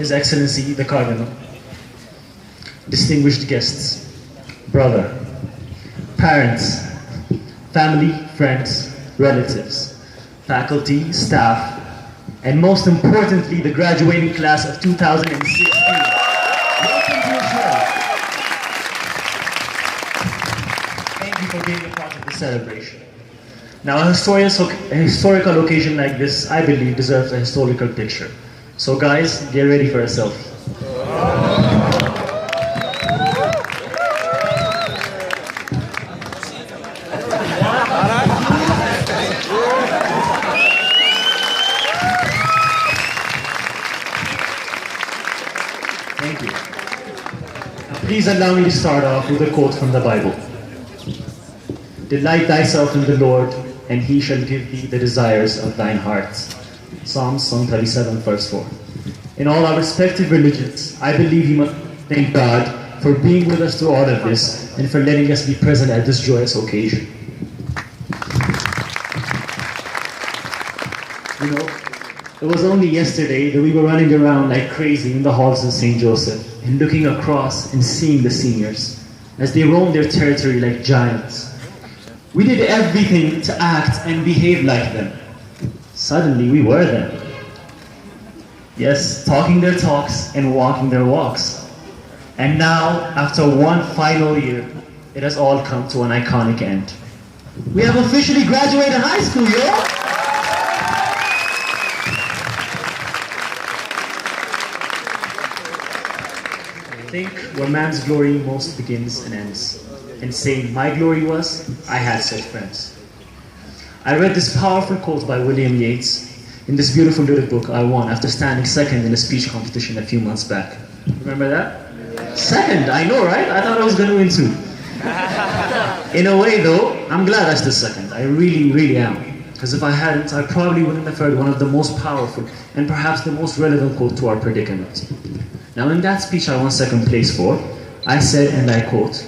His Excellency the Cardinal, distinguished guests, brother, parents, family, friends, relatives, faculty, staff, and most importantly, the graduating class of 2016. Welcome to the show. Thank you for being a part of the celebration. Now, a historical occasion like this, I believe, deserves a historical picture. So guys, get ready for a selfie. Thank you. Now, please allow me to start off with a quote from the Bible. Delight thyself in the Lord, and he shall give thee the desires of thine heart. Psalms, Psalm 37, verse 4. In all our respective religions, I believe we must thank God for being with us through all of this and for letting us be present at this joyous occasion. You know, it was only yesterday that we were running around like crazy in the halls of St. Joseph and looking across and seeing the seniors as they roamed their territory like giants. We did everything to act and behave like them. Suddenly we were them. Yes, talking their talks and walking their walks. And now, after one final year, it has all come to an iconic end. We have officially graduated high school, yo! I think where man's glory most begins and ends. And saying my glory was, I had such friends. I read this powerful quote by William Yeats in this beautiful little book I won after standing second in a speech competition a few months back. Remember that? Yeah. Second, I know, right? I thought I was going to win too. In a way though, I'm glad I stood second. I really, really am. Because if I hadn't, I probably wouldn't have heard one of the most powerful and perhaps the most relevant quote to our predicament. Now in that speech I won second place for, I said, and I quote,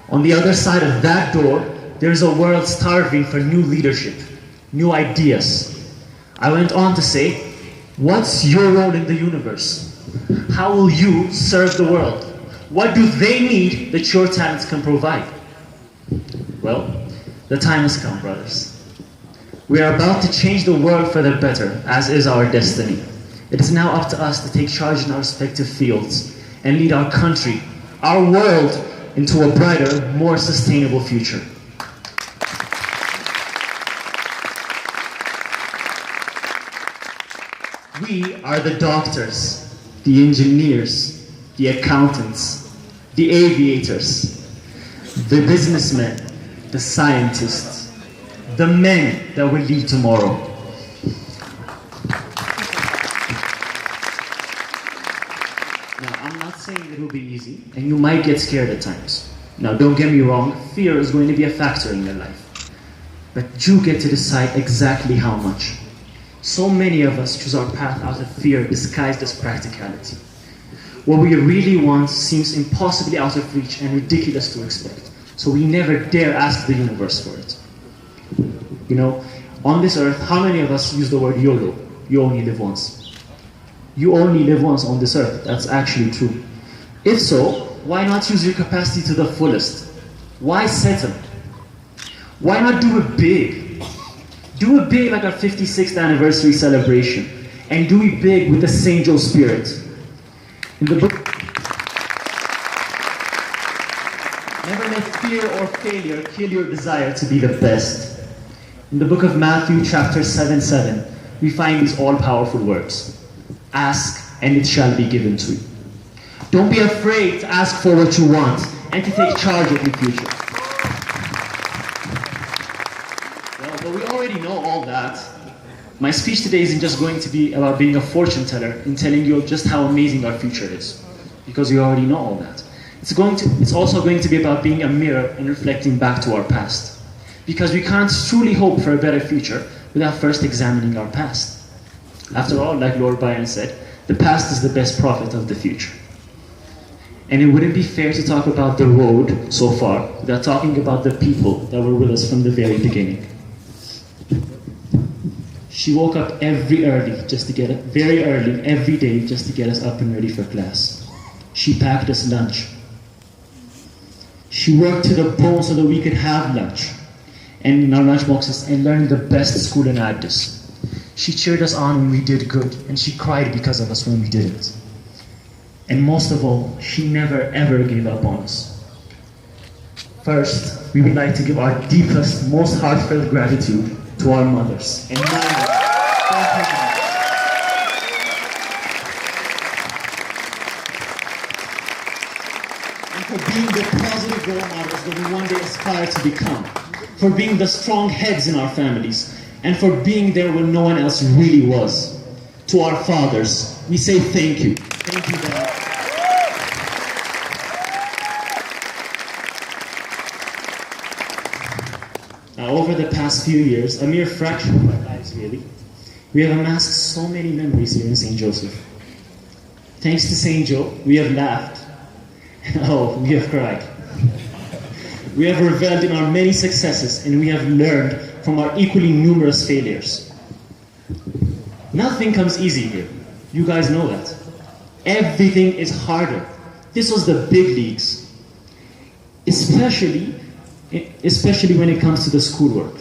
"On the other side of that door, there's a world starving for new leadership, new ideas." I went on to say, what's your role in the universe? How will you serve the world? What do they need that your talents can provide? Well, the time has come, brothers. We are about to change the world for the better, as is our destiny. It is now up to us to take charge in our respective fields and lead our country, our world, into a brighter, more sustainable future. We are the doctors, the engineers, the accountants, the aviators, the businessmen, the scientists, the men that will lead tomorrow. Now, I'm not saying it will be easy, and you might get scared at times. Now, don't get me wrong, fear is going to be a factor in your life. But you get to decide exactly how much. So many of us choose our path out of fear disguised as practicality. What we really want seems impossibly out of reach and ridiculous to expect, so we never dare ask the universe for it. You know, on this earth, how many of us use the word YOLO? You only live once. You only live once on this earth. That's actually true. If so, why not use your capacity to the fullest? Why settle? Why not do it big? Do it big like our 56th anniversary celebration, and do it big with the St.Joseph spirit. In the book, never let fear or failure kill your desire to be the best. In the book of Matthew, chapter 7:7, we find these all-powerful words. Ask, and it shall be given to you. Don't be afraid to ask for what you want and to take charge of your future. Well, but we already know all that. My speech today isn't just going to be about being a fortune teller and telling you just how amazing our future is, because you already know all that. It's also going to be about being a mirror and reflecting back to our past, because we can't truly hope for a better future without first examining our past. After all, like Lord Byron said, the past is the best prophet of the future. And it wouldn't be fair to talk about the road so far without talking about the people that were with us from the very beginning. She woke up very early every day just to get us up and ready for class. She packed us lunch. She worked to the bone so that we could have lunch and in our lunch boxes and learn the best school in Addis. She cheered us on when we did good, and she cried because of us when we didn't. And most of all, she never ever gave up on us. First, we would like to give our deepest, most heartfelt gratitude to our mothers. And for being the positive role models that we one day aspire to become, for being the strong heads in our families, and for being there when no one else really was. To our fathers, we say thank you. Thank you, Dad. Now, over the past few years, a mere fraction of our lives really, we have amassed so many memories here in St. Joseph. Thanks to St. Joe, we have laughed. Oh, we have cried. We have reveled in our many successes, and we have learned from our equally numerous failures. Nothing comes easy here. You guys know that. Everything is harder. This was the big leagues. Especially when it comes to the schoolwork.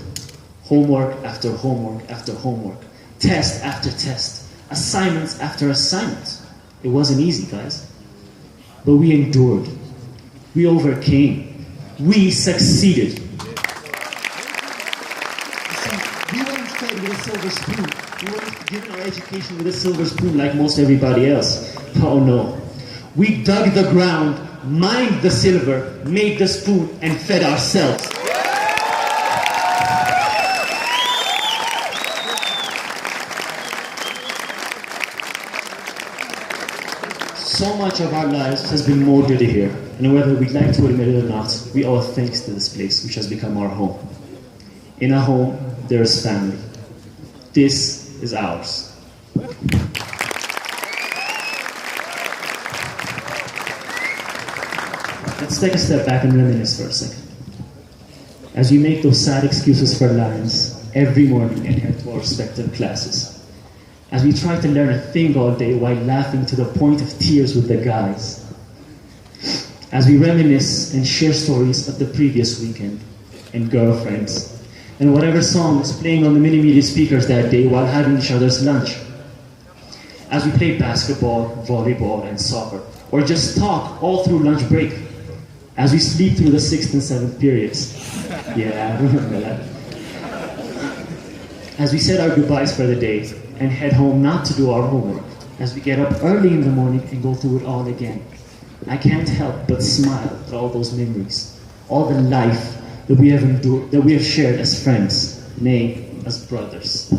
Homework after homework after homework. Test after test. Assignments after assignments. It wasn't easy, guys. But we endured. We overcame. We succeeded. We weren't fed with a silver spoon. We weren't given our education with a silver spoon like most everybody else. Oh no. We dug the ground, mined the silver, made the spoon, and fed ourselves. So much of our lives has been molded here, and whether we'd like to admit it or not, we owe thanks to this place, which has become our home. In a home, there is family. This is ours. Let's take a step back and reminisce for a second. As we make those sad excuses for lines every morning and head to our respective classes. As we try to learn a thing all day while laughing to the point of tears with the guys. As we reminisce and share stories of the previous weekend and girlfriends and whatever song was playing on the mini-media speakers that day while having each other's lunch. As we play basketball, volleyball, and soccer, or just talk all through lunch break. As we sleep through the 6th and 7th periods. Yeah, I remember that. As we said our goodbyes for the day and head home not to do our homework. As we get up early in the morning and go through it all again. I can't help but smile at all those memories. All the life that we have endured, that we have shared as friends, nay, as brothers.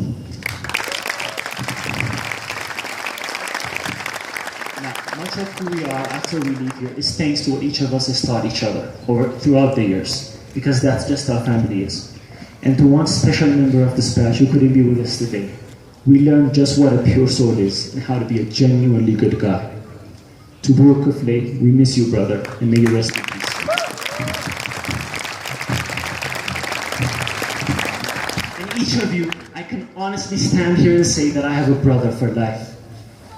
Now, much of who we are after we leave here is thanks to what each of us has taught each other throughout the years, because that's just how family is. And to one special member of this batch who couldn't be with us today, we learned just what a pure soul is and how to be a genuinely good guy. To Buruk Kufle, we miss you, brother, and may you rest in peace. And each of you, I can honestly stand here and say that I have a brother for life.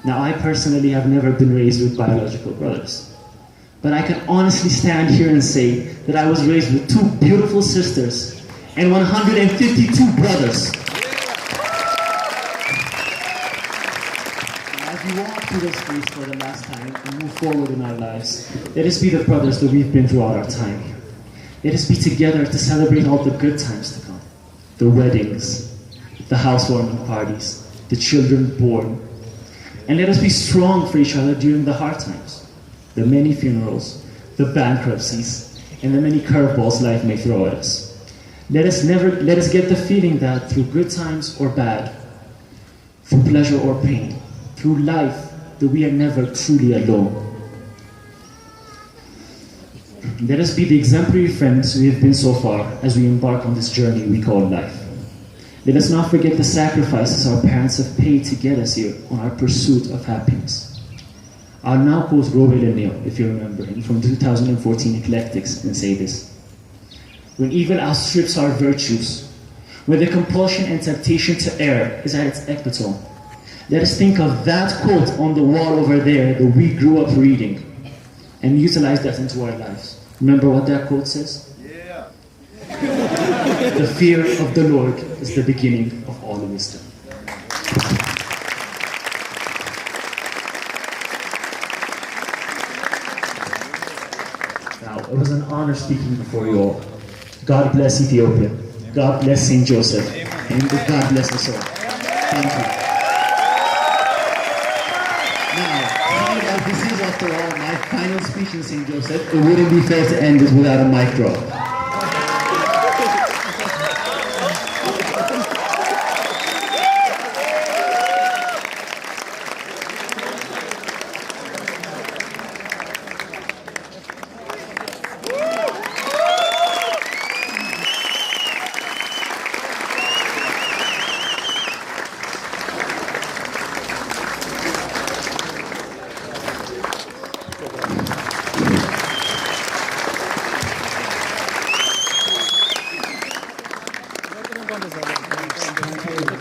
Now, I personally have never been raised with biological brothers. But I can honestly stand here and say that I was raised with 2 beautiful sisters and 152 brothers. As we walk through this place for the last time and move forward in our lives, let us be the brothers that we've been throughout our time here. Let us be together to celebrate all the good times to come. The weddings, the housewarming parties, the children born. And let us be strong for each other during the hard times, the many funerals, the bankruptcies, and the many curveballs life may throw at us. Let us get the feeling that through good times or bad, through pleasure or pain, through life, that we are never truly alone. Let us be the exemplary friends we have been so far as we embark on this journey we call life. Let us not forget the sacrifices our parents have paid to get us here on our pursuit of happiness. I'll now quote Robert Leneo, if you remember him, from 2014 Eclectics, and say this. When evil outstrips our virtues, where the compulsion and temptation to err is at its epitome. Let us think of that quote on the wall over there that we grew up reading and utilize that into our lives. Remember what that quote says? Yeah. The fear of the Lord is the beginning of all wisdom. Now, it was an honor speaking before you all. God bless Ethiopia. God bless St. Joseph. And God bless us all. Thank you. Now, this is after all my final speech in St. Joseph. It wouldn't be fair to end it without a mic drop.